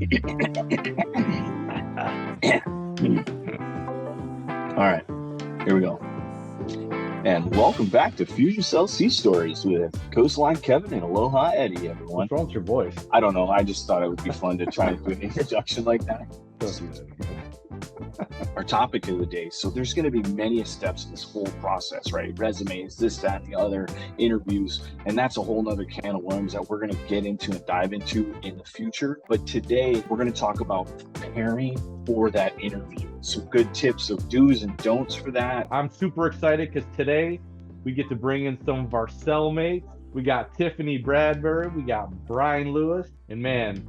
All right, here we go. And welcome back to Fusion Cell Sea Stories with Coastline Kevin and Aloha Eddie, everyone. What's wrong with your voice? I don't know. I just thought it would be fun to try and do an introduction like that. Don't do that again. Our topic of the day. So there's going to be many steps in this whole process, right? Resumes, this, that, and the other, interviews. And that's a whole nother can of worms that we're going to get into and dive into in the future. But today we're going to talk about preparing for that interview. Some good tips of do's and don'ts for that. I'm super excited because today we get to bring in some of our cellmates. We got Tiffany Bradbury, we got Brian Lewis, and man,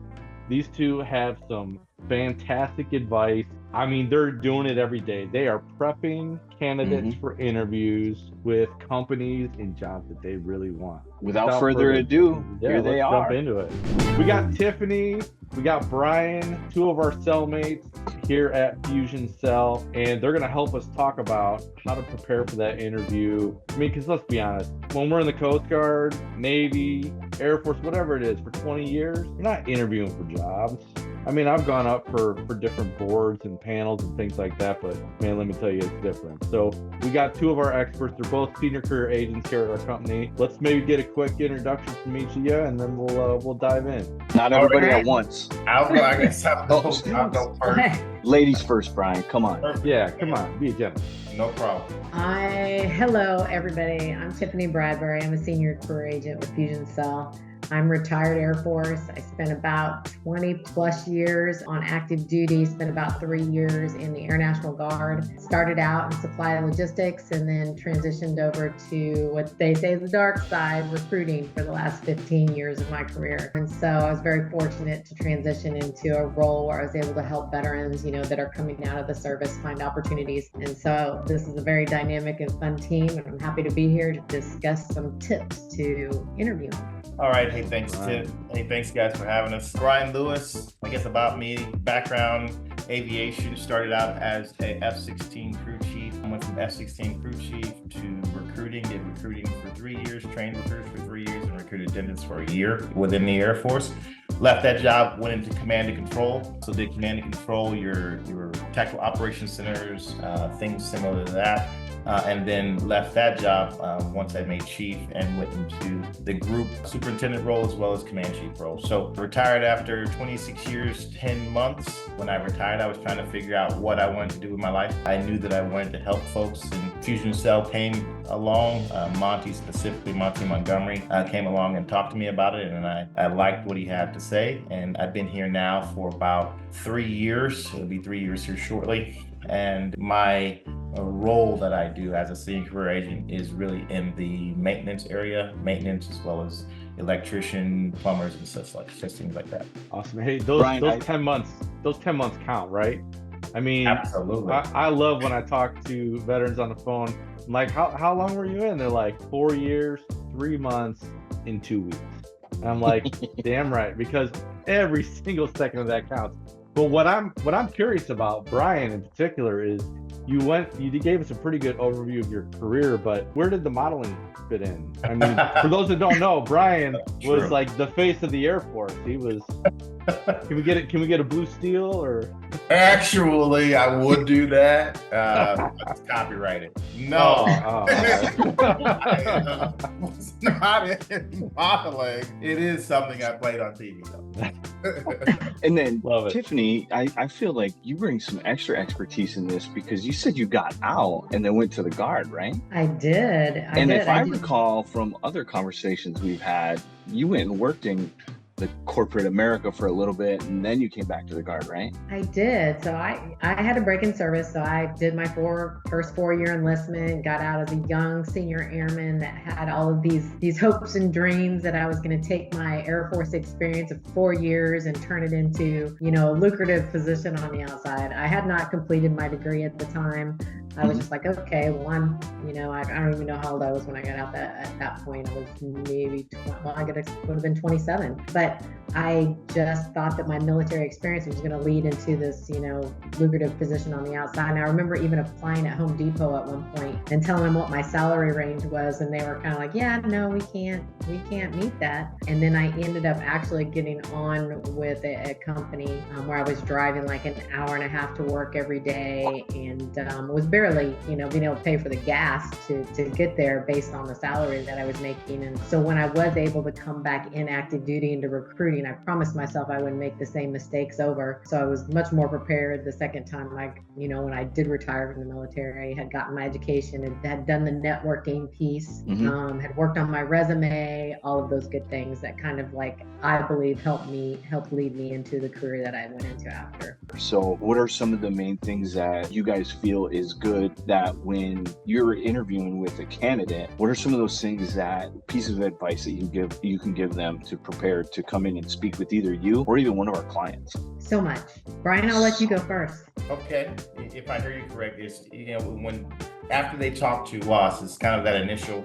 these two have some fantastic advice. I mean, they're doing it every day. They are prepping candidates for interviews with companies and jobs that they really want. Without further ado, here they are. Jump into it. We got Tiffany, we got Brian, two of our cellmates here at Fusion Cell, and they're going to help us talk about how to prepare for that interview. I mean, because let's be honest, when we're in the Coast Guard, Navy, Air Force, whatever it is, for 20 years, we're not interviewing for jobs. I mean, I've gone up for different boards and panels and things like that, but man, let me tell you, it's different. So we got two of our experts. They're both senior career agents here at our company. Let's maybe get a quick introduction from each of you, and then we'll dive in. Not everybody at once. I'll go first. Ladies first, Brian. Come on. Yeah, come on. Be a gentleman. No problem. Hello, everybody. I'm Tiffany Bradbury. I'm a senior career agent with Fusion Cell. I'm retired Air Force. I spent about 20 plus years on active duty, spent about 3 years in the Air National Guard. Started out in supply logistics and then transitioned over to what they say is the dark side, recruiting, for the last 15 years of my career. And so I was very fortunate to transition into a role where I was able to help veterans, that are coming out of the service find opportunities. And so this is a very dynamic and fun team, and I'm happy to be here to discuss some tips to interviewing. All right. Hey, thanks, Tiff. Hey, thanks, guys, for having us. Brian Lewis, I guess about me, background, aviation, started out as a F-16 crew chief. I went from F-16 crew chief to recruiting, did recruiting for 3 years, trained recruiters for 3 years, and recruited dentists for a year within the Air Force. Left that job, went into command and control. So did command and control, your tactical operations centers, things similar to that. And then left that job once I made chief and went into the group superintendent role as well as command chief role. So retired after 26 years, 10 months. When I retired, I was trying to figure out what I wanted to do with my life. I knew that I wanted to help folks, and Fusion Cell came along. Monty Montgomery came along and talked to me about it, and I liked what he had to say. And I've been here now for about 3 years. It'll be 3 years here shortly. And my role that I do as a senior career agent is really in the maintenance area, maintenance as well as electrician, plumbers, and such things like that. Awesome. Hey, those 10 months count, right? I mean, absolutely. I love when I talk to veterans on the phone. I'm like, how long were you in? They're like 4 years, 3 months, and 2 weeks. And I'm like, damn right, because every single second of that counts. But what I'm curious about, Brian in particular, is you gave us a pretty good overview of your career, but where did the modeling fit in? I mean, for those that don't know, Brian was like the face of the Air Force. He was. Can we get a blue steel or? Actually, I would do that. It's copyrighted. No. It's not in modeling. It is something I played on TV though. And then Tiffany, I feel like you bring some extra expertise in this because you said you got out and then went to the Guard, right? I did. If I recall from other conversations we've had, you went and worked in the corporate America for a little bit, and then you came back to the Guard, right? I did. So I had a break in service. So I did my first 4 year enlistment, got out as a young senior airman that had all of these hopes and dreams that I was going to take my Air Force experience of 4 years and turn it into, a lucrative position on the outside. I had not completed my degree at the time. I was just like, okay, well, I don't even know how old I was when I got out at that point. I was maybe, would have been 27. But I just thought that my military experience was going to lead into this, lucrative position on the outside. And I remember even applying at Home Depot at one point and telling them what my salary range was. And they were kind of like, yeah, no, we can't meet that. And then I ended up actually getting on with a company where I was driving like an hour and a half to work every day, and was barely, being able to pay for the gas to get there based on the salary that I was making. And so when I was able to come back in active duty into recruiting, I promised myself I wouldn't make the same mistakes over. So I was much more prepared the second time, when I did retire from the military, had gotten my education, and had done the networking piece, had worked on my resume, all of those good things that kind of I believe helped lead me into the career that I went into after. So what are some of the main things that you guys feel is good that when you're interviewing with a candidate, what are some of those things, that pieces of advice that you can give them to prepare to come in and speak with either you or even one of our clients? So much. Brian, I'll let you go first. Okay, if I hear you correct, it's when after they talk to us, it's kind of that initial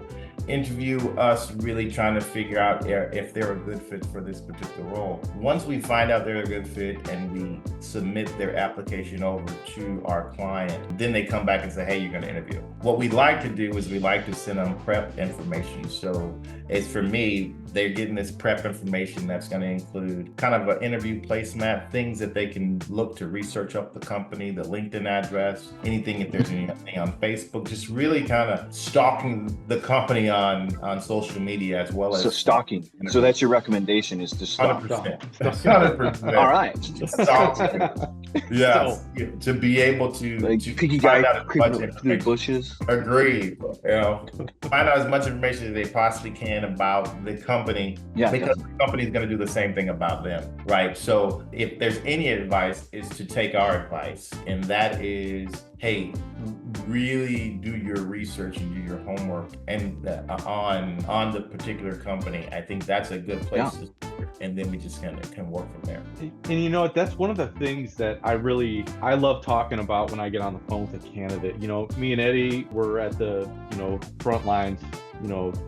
interview, us really trying to figure out if they're a good fit for this particular role. Once we find out they're a good fit and we submit their application over to our client, then they come back and say, hey, you're going to interview. What we like to do is we like to send them prep information. So it's, for me, they're getting this prep information that's going to include kind of an interview placemat, things that they can look to research up the company, the LinkedIn address, anything, if there's anything on Facebook, just really kind of stalking the company on social media as well as. So stalking. So that's your recommendation, is to stalk. 100%. 100%. All right. Stalking. Yes. To be able to picky find guy out as creeping much up through the bushes. Agreed. Find out as much information as they possibly can about the company, because the company is going to do the same thing about them, right? So if there's any advice, is to take our advice, and that is, hey, really do your research and do your homework and on the particular company. I think that's a good place to start, and then we just can work from there. And you know what, that's one of the things that I love talking about when I get on the phone with a candidate. Me and Eddie, we're at the front lines,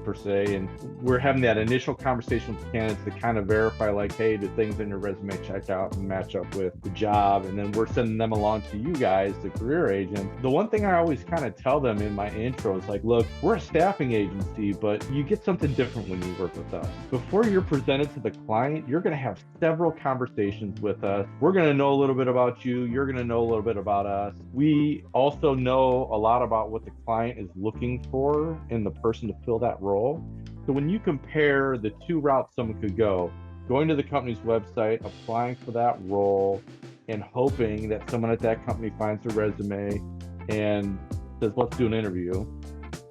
per se, and we're having that initial conversation with candidates to kind of verify, hey, the things in your resume check out and match up with the job, and then we're sending them along to you guys, the career agent. The one thing I always kind of tell them in my intro is look, we're a staffing agency, but you get something different when you work with us. Before you're presented to the client, you're going to have several conversations with us. We're going to know a little bit about you. You're going to know a little bit about us. We also know a lot about what the client is looking for in the person to fill that role. So when you compare the two routes someone could go, going to the company's website, applying for that role, and hoping that someone at that company finds their resume and says, let's do an interview.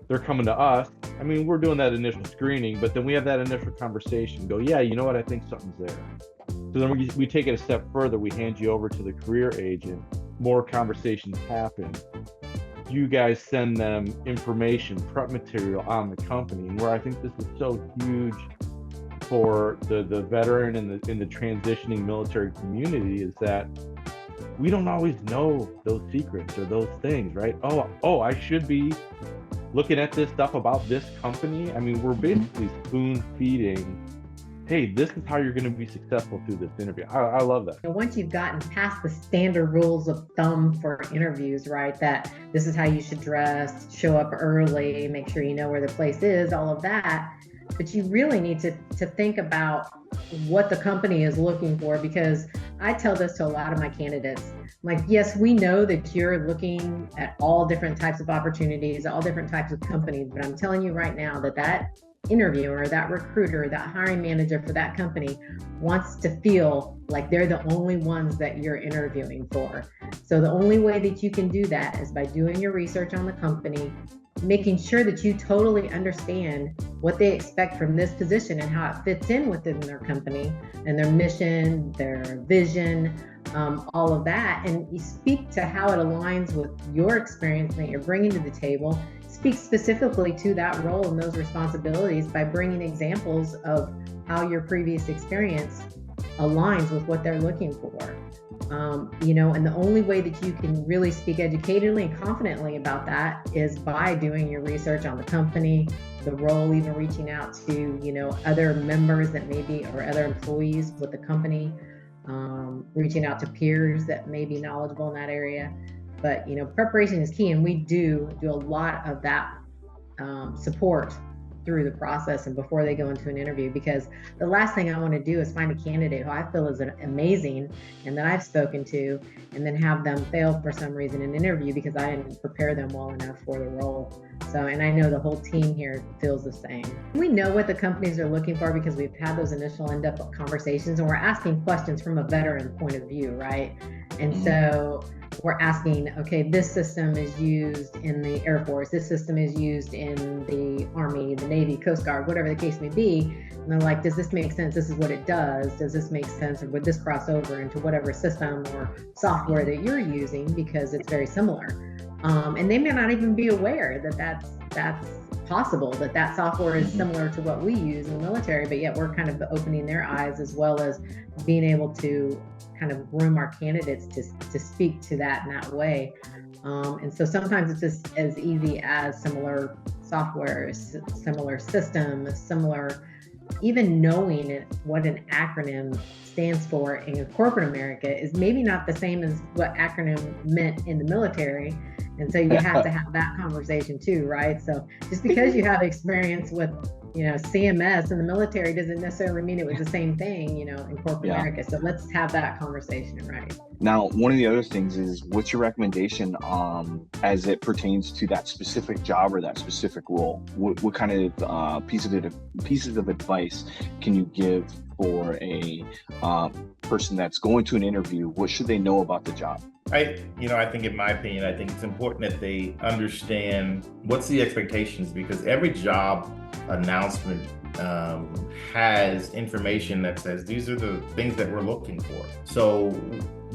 They're coming to us. We're doing that initial screening, but then we have that initial conversation. Go, yeah, you know what? I think something's there. So then we take it a step further. We hand you over to the career agent. More conversations happen. You guys send them information, prep material on the company. And where I think this is so huge for the veteran and the transitioning military community is that we don't always know those secrets or those things, right? Oh, I should be looking at this stuff about this company. We're basically spoon feeding, hey, this is how you're going to be successful through this interview. I love that. Once you've gotten past the standard rules of thumb for interviews, right, that this is how you should dress, show up early, make sure you know where the place is, all of that. But you really need to think about what the company is looking for, because I tell this to a lot of my candidates. Yes, we know that you're looking at all different types of opportunities, all different types of companies, but I'm telling you right now that interviewer, that recruiter, that hiring manager for that company wants to feel like they're the only ones that you're interviewing for. So the only way that you can do that is by doing your research on the company, making sure that you totally understand what they expect from this position and how it fits in within their company and their mission, their vision, all of that. And you speak to how it aligns with your experience that you're bringing to the table. Speak specifically to that role and those responsibilities by bringing examples of how your previous experience aligns with what they're looking for. And the only way that you can really speak educatedly and confidently about that is by doing your research on the company, the role, even reaching out to, other members that maybe, or other employees with the company, reaching out to peers that may be knowledgeable in that area. But, preparation is key. And we do a lot of that support through the process and before they go into an interview, because the last thing I want to do is find a candidate who I feel is amazing and that I've spoken to, and then have them fail for some reason in an interview because I didn't prepare them well enough for the role. So, and I know the whole team here feels the same. We know what the companies are looking for because we've had those initial in-depth conversations, and we're asking questions from a veteran point of view, right? And so we're asking, okay, this system is used in the Air Force, this system is used in the Army, the Navy, Coast Guard, whatever the case may be. And they're like, does this make sense? This is what it does. Does this make sense? Or would this cross over into whatever system or software that you're using, because it's very similar? And they may not even be aware that that's possible, that software is similar to what we use in the military, but yet we're kind of opening their eyes, as well as being able to kind of groom our candidates to speak to that in that way. And so sometimes it's just as easy as similar software, similar system, similar, even knowing what an acronym stands for in corporate America is maybe not the same as what acronym meant in the military. And so you have to have that conversation too, right? So just because you have experience with, CMS in the military doesn't necessarily mean it was the same thing, in corporate America. So let's have that conversation, right? Now, one of the other things is, what's your recommendation as it pertains to that specific job or that specific role? What kind of pieces of advice can you give for a person that's going to an interview? What should they know about the job? I think in my opinion, I think it's important that they understand what's the expectations, because every job announcement has information that says these are the things that we're looking for. So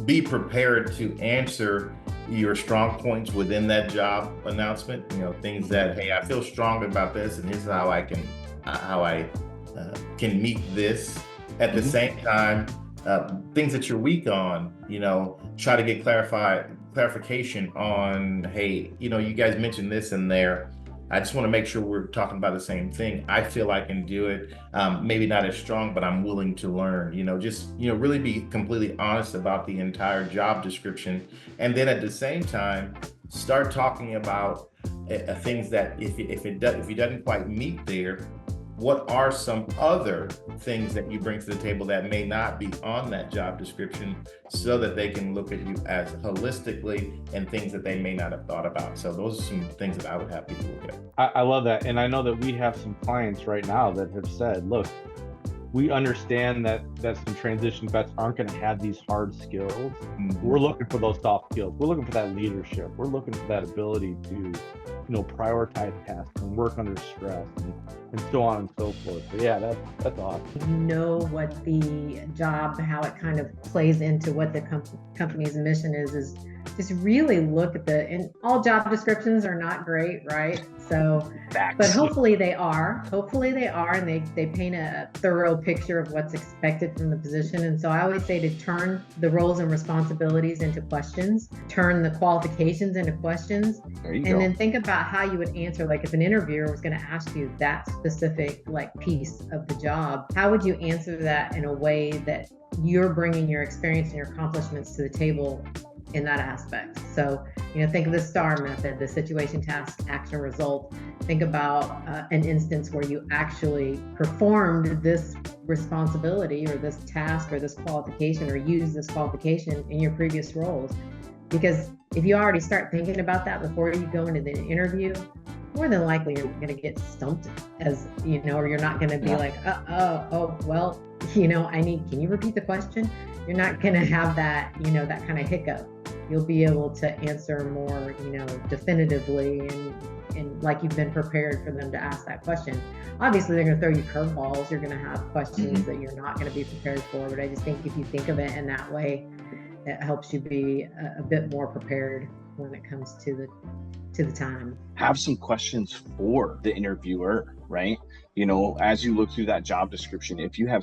be prepared to answer your strong points within that job announcement. Things that, hey, I feel strong about this, and here's how I can meet this. At the same time, things that you're weak on, try to get clarification on, hey, you guys mentioned this in there. I just want to make sure we're talking about the same thing. I feel I can do it. Maybe not as strong, but I'm willing to learn. Really be completely honest about the entire job description. And then at the same time, start talking about things that if it doesn't quite meet there, what are some other things that you bring to the table that may not be on that job description, so that they can look at you as holistically and things that they may not have thought about. So those are some things that I would have people look at. I love that. And I know that we have some clients right now that have said, look, we understand that some transition vets aren't going to have these hard skills. Mm-hmm. We're looking for those soft skills. We're looking for that leadership. We're looking for that ability to, prioritize tasks and work under stress and so on and so forth. So yeah, that's awesome. You know what the job, how it kind of plays into what the company's mission is just really look at and all job descriptions are not great, right? So, but hopefully they are, and they paint a thorough picture of what's expected from the position. And so I always say to turn the roles and responsibilities into questions, turn the qualifications into questions, and then think about how you would answer, like if an interviewer was going to ask you that specific piece of the job, how would you answer that in a way that you're bringing your experience and your accomplishments to the table in that aspect? So, think of the STAR method, the situation, task, action, result. Think about an instance where you actually performed this responsibility or this task or this qualification or used this qualification in your previous roles. Because if you already start thinking about that before you go into the interview, more than likely you're going to get stumped, or you're not going to be like, can you repeat the question? You're not going to have that, that kind of hiccup. You'll be able to answer more, definitively and like you've been prepared for them to ask that question. Obviously, they're going to throw you curveballs. You're going to have questions that you're not going to be prepared for. But I just think if you think of it in that way, it helps you be a bit more prepared when it comes to the time. Have some questions for the interviewer, right? You know, as you look through that job description, if you have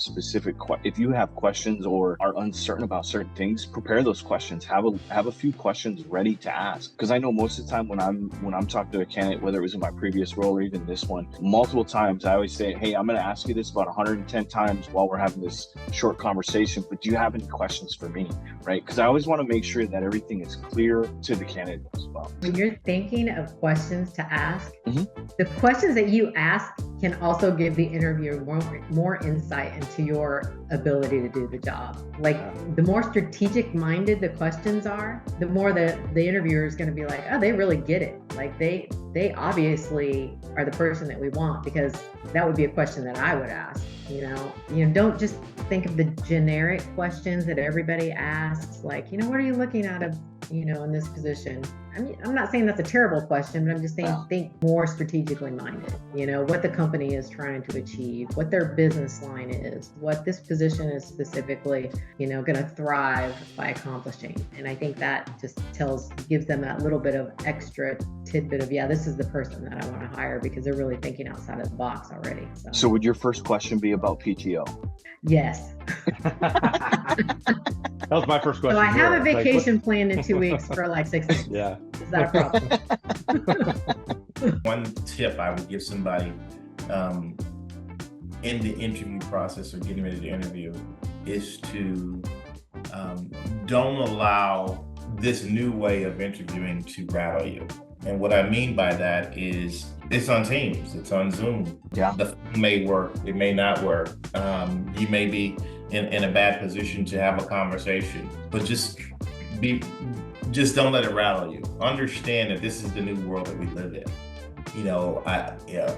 if you have questions or are uncertain about certain things, prepare those questions. Have a few questions ready to ask. Because I know most of the time when I'm talking to a candidate, whether it was in my previous role or even this one, multiple times I always say, hey, I'm going to ask you this about 110 times while we're having this short conversation, but do you have any questions for me, right? Because I always want to make sure that everything is clear to the candidate as well. When you're thinking of questions to ask, the questions that you ask can also give the interviewer more insight into your ability to do the job. Like the more strategic minded the questions are, the more the interviewer is going to be like, oh, they really get it. Like they obviously are the person that we want, because that would be a question that I would ask. You know, don't just think of the generic questions that everybody asks, like, what are you looking at in this position? I mean, I'm not saying that's a terrible question, but I'm just saying think more strategically minded, what the company is trying to achieve, what their business line is, what this position is specifically, going to thrive by accomplishing. And I think that just gives them that little bit of extra tidbit of, this is the person that I want to hire, because they're really thinking outside of the box already. So would your first question be about PTO? Yes. That was my first question. So I have a vacation planned in 2 weeks for like 6 months. Yeah. Is that a problem? One tip I would give somebody in the interview process or getting ready to interview is to don't allow this new way of interviewing to rattle you. And what I mean by that is it's on Teams, it's on Zoom. Yeah. The phone may work, it may not work. You may be in a bad position to have a conversation, but just don't let it rattle you. Understand that this is the new world that we live in.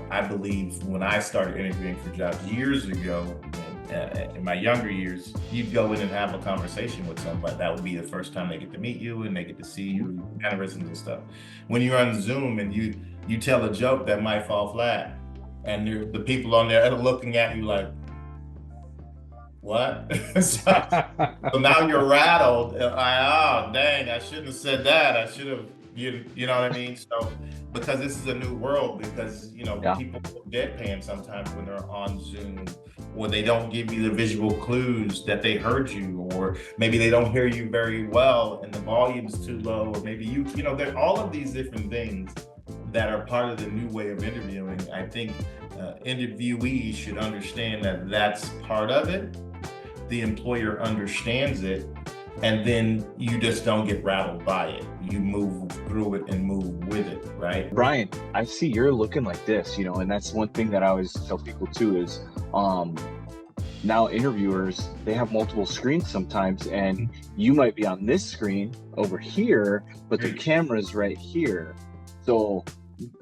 I believe when I started interviewing for jobs years ago, in my younger years, you'd go in and have a conversation with somebody. That would be the first time they get to meet you and they get to see you, mannerisms and stuff. When you're on Zoom and you tell a joke that might fall flat, and the people on there are looking at you like, what? So now you're rattled. Oh, dang, I shouldn't have said that. I should have, you know what I mean? So, because this is a new world, because, people deadpan sometimes when they're on Zoom, or they don't give you the visual clues that they heard you, or maybe they don't hear you very well and the volume's too low, or maybe there are all of these different things that are part of the new way of interviewing. I think interviewees should understand that that's part of it. The employer understands it, and then you just don't get rattled by it. You move through it and move with it, right? Brian, I see you're looking like this, and that's one thing that I always tell people too is now interviewers, they have multiple screens sometimes, and you might be on this screen over here, but the camera's right here. So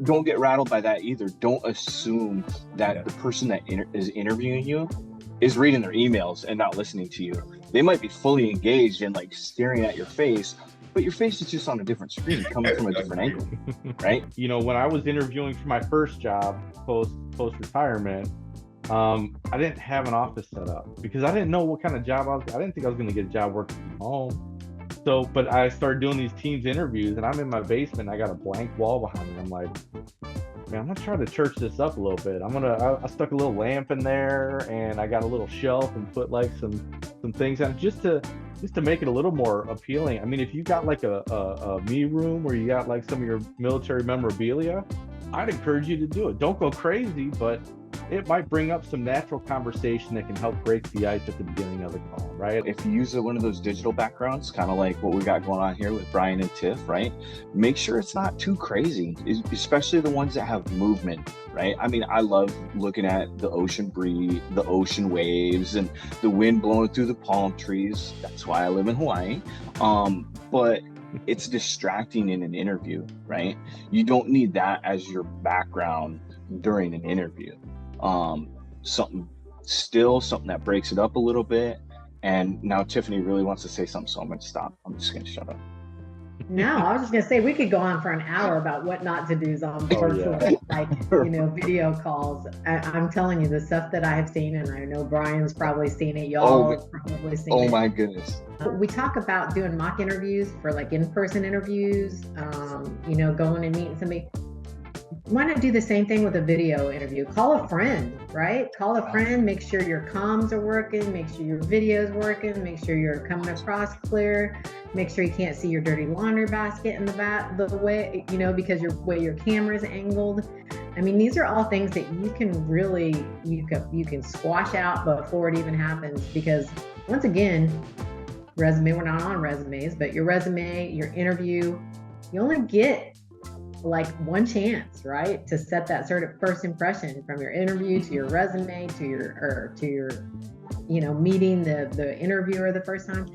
don't get rattled by that either. Don't assume that the person that is interviewing you is reading their emails and not listening to you. They might be fully engaged and like staring at your face, but your face is just on a different screen, coming from a different angle, right? When I was interviewing for my first job post retirement, I didn't have an office set up because I didn't know what kind of job I didn't think I was going to get a job working from home. So, but I started doing these Teams interviews, and I'm in my basement. I got a blank wall behind me. I'm like, man, I'm gonna try to church this up a little bit. I stuck a little lamp in there, and I got a little shelf and put like some things on just to make it a little more appealing. I mean, if you got like a me room where you got like some of your military memorabilia, I'd encourage you to do it. Don't go crazy, but it might bring up some natural conversation that can help break the ice at the beginning of the call, right? If you use one of those digital backgrounds, kind of like what we got going on here with Brian and Tiff, right? Make sure it's not too crazy, especially the ones that have movement, right? I mean, I love looking at the ocean breeze, the ocean waves, and the wind blowing through the palm trees. That's why I live in Hawaii. But it's distracting in an interview, right? You don't need that as your background during an interview. Something that breaks it up a little bit. And now Tiffany really wants to say something, so I'm going to stop. I'm just going to shut up. No, I was just going to say we could go on for an hour about what not to do on virtual, video calls. I'm telling you, the stuff that I have seen, and I know Brian's probably seen it. Y'all have probably seen it. Oh my goodness. We talk about doing mock interviews for like in-person interviews, going and meeting somebody. why not do the same thing with a video interview? Call a friend, right? Call a friend, make sure your comms are working, make sure your video's working, make sure you're coming across clear, make sure you can't see your dirty laundry basket in the back, the way, because your way your camera's angled. I mean, these are all things that you can really, you can squash out before it even happens, because once again, resume, we're not on resumes, but your resume, your interview, you only get like one chance, right, to set that sort of first impression, from your interview to your resume to your meeting the interviewer the first time.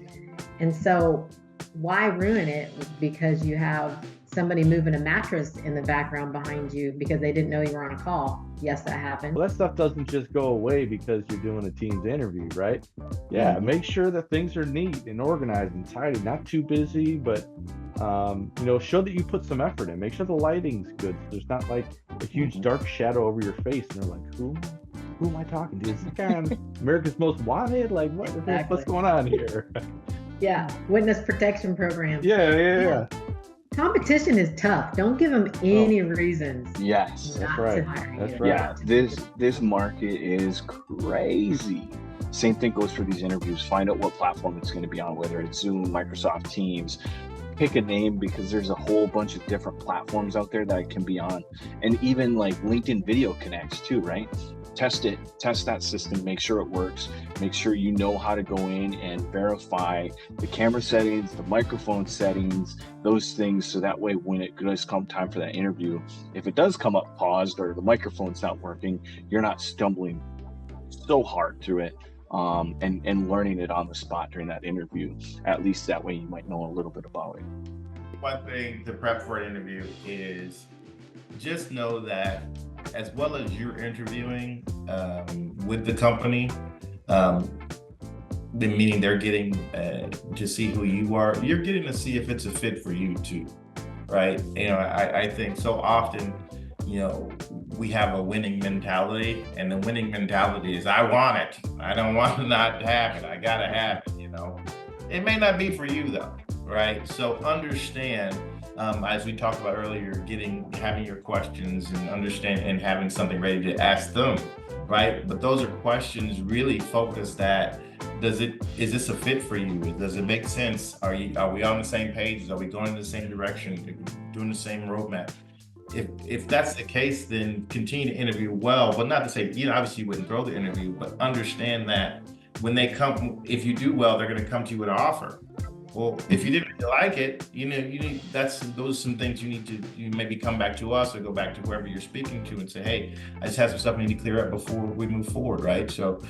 And so why ruin it because you have somebody moving a mattress in the background behind you because they didn't know you were on a call? Yes, that happened. Well, that stuff doesn't just go away because you're doing a Teams interview, right? Yeah, make sure that things are neat and organized and tidy, not too busy, but show that you put some effort in. Make sure the lighting's good, so there's not like a huge dark shadow over your face and they're like, who am I talking to? Is this guy on America's Most Wanted? Like, what's going on here? Yeah, witness protection programs. Yeah. Competition is tough. Don't give them any reasons. Yes, that's right. That's right. Yeah, this market is crazy. Same thing goes for these interviews. Find out what platform it's going to be on, whether it's Zoom, Microsoft Teams. Pick a name, because there's a whole bunch of different platforms out there that it can be on. And even like LinkedIn Video connects too, right? Test that system, make sure it works, make sure you know how to go in and verify the camera settings, the microphone settings, those things, so that way when it does come time for that interview, if it does come up paused or the microphone's not working, you're not stumbling so hard through it, and learning it on the spot during that interview. At least that way you might know a little bit about it. One thing to prep for an interview is just know that as well as you're interviewing with the company, meaning they're getting to see who you are, you're getting to see if it's a fit for you too, right? I think so often, we have a winning mentality, and the winning mentality is, I want it. I don't want to not have it. I gotta have it, It may not be for you though, right? So understand, as we talked about earlier, having your questions and understand and having something ready to ask them, right? But those are questions really focused at, is this a fit for you? Does it make sense? Are we on the same page? Are we going in the same direction? Doing the same roadmap? If that's the case, then continue to interview well, but not to say, obviously you wouldn't throw the interview, but understand that when they come, if you do well, they're going to come to you with an offer. Well, if you didn't like it, those are some things you maybe come back to us or go back to whoever you're speaking to and say, hey, I just have some stuff I need to clear up before we move forward, right? So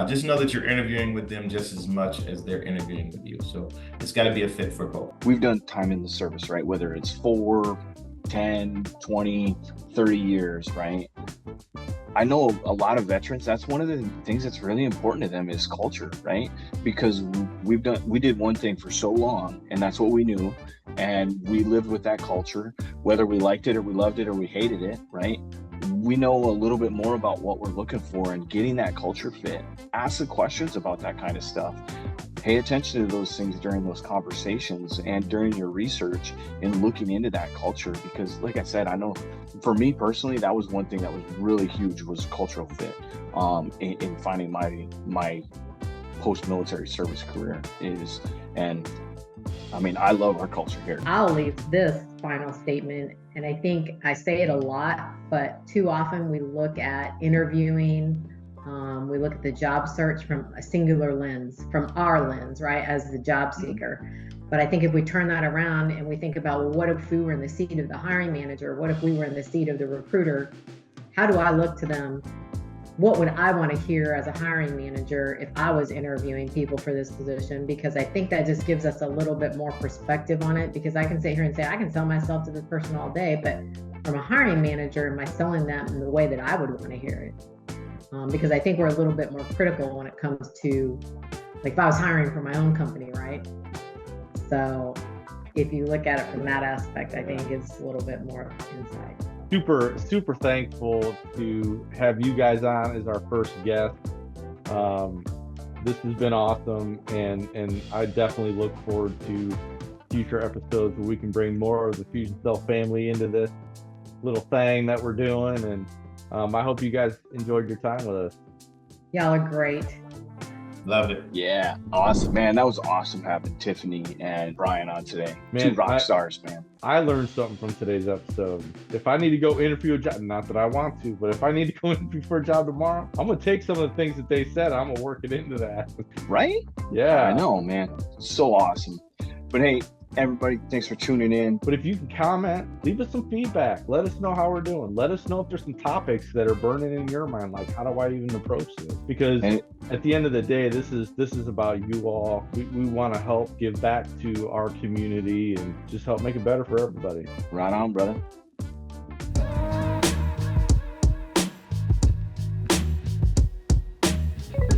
just know that you're interviewing with them just as much as they're interviewing with you. So it's got to be a fit for both. We've done time in the service, right? Whether it's 4, 10, 20, 30 years, right? I know a lot of veterans, that's one of the things that's really important to them is culture, right? Because we did one thing for so long, and that's what we knew, and we lived with that culture, whether we liked it or we loved it or we hated it, right? We know a little bit more about what we're looking for and getting that culture fit. Ask the questions about that kind of stuff. Pay attention to those things during those conversations and during your research and looking into that culture, because like I said, I know for me personally, that was one thing that was really huge, was cultural fit in finding my post-military service career and I mean, I love our culture here. I'll leave this final statement, and I think I say it a lot, but too often we look at interviewing, we look at the job search from a singular lens, from our lens, right, as the job seeker. But I think if we turn that around and we think about, well, what if we were in the seat of the hiring manager? What if we were in the seat of the recruiter? How do I look to them? What would I want to hear as a hiring manager if I was interviewing people for this position? Because I think that just gives us a little bit more perspective on it, because I can sit here and say, I can sell myself to this person all day, but from a hiring manager, am I selling them in the way that I would want to hear it? Because I think we're a little bit more critical when it comes to, like, if I was hiring for my own company, right? So if you look at it from that aspect, I think it's a little bit more insight. Super thankful to have you guys on as our first guest. This has been awesome, and I definitely look forward to future episodes where we can bring more of the Fusion Cell family into this. little thing that we're doing. And I hope you guys enjoyed your time with us. Y'all are great. Loved it. Yeah, awesome, man. That was awesome having Tiffany and Brian on today. Man, Two rock stars, man. I learned something from today's episode. If I need to go interview a job, not that I want to, but if I need to go interview for a job tomorrow, I'm gonna take some of the things that they said. I'm gonna work it into that. Right? Yeah, I know, man. So awesome. But hey, everybody, thanks for tuning in. But if you can comment, leave us some feedback. Let us know how we're doing. Let us know if there's some topics that are burning in your mind, like how do I even approach this? Because at the end of the day, this is about you all. We want to help give back to our community and just help make it better for everybody. Right on, brother.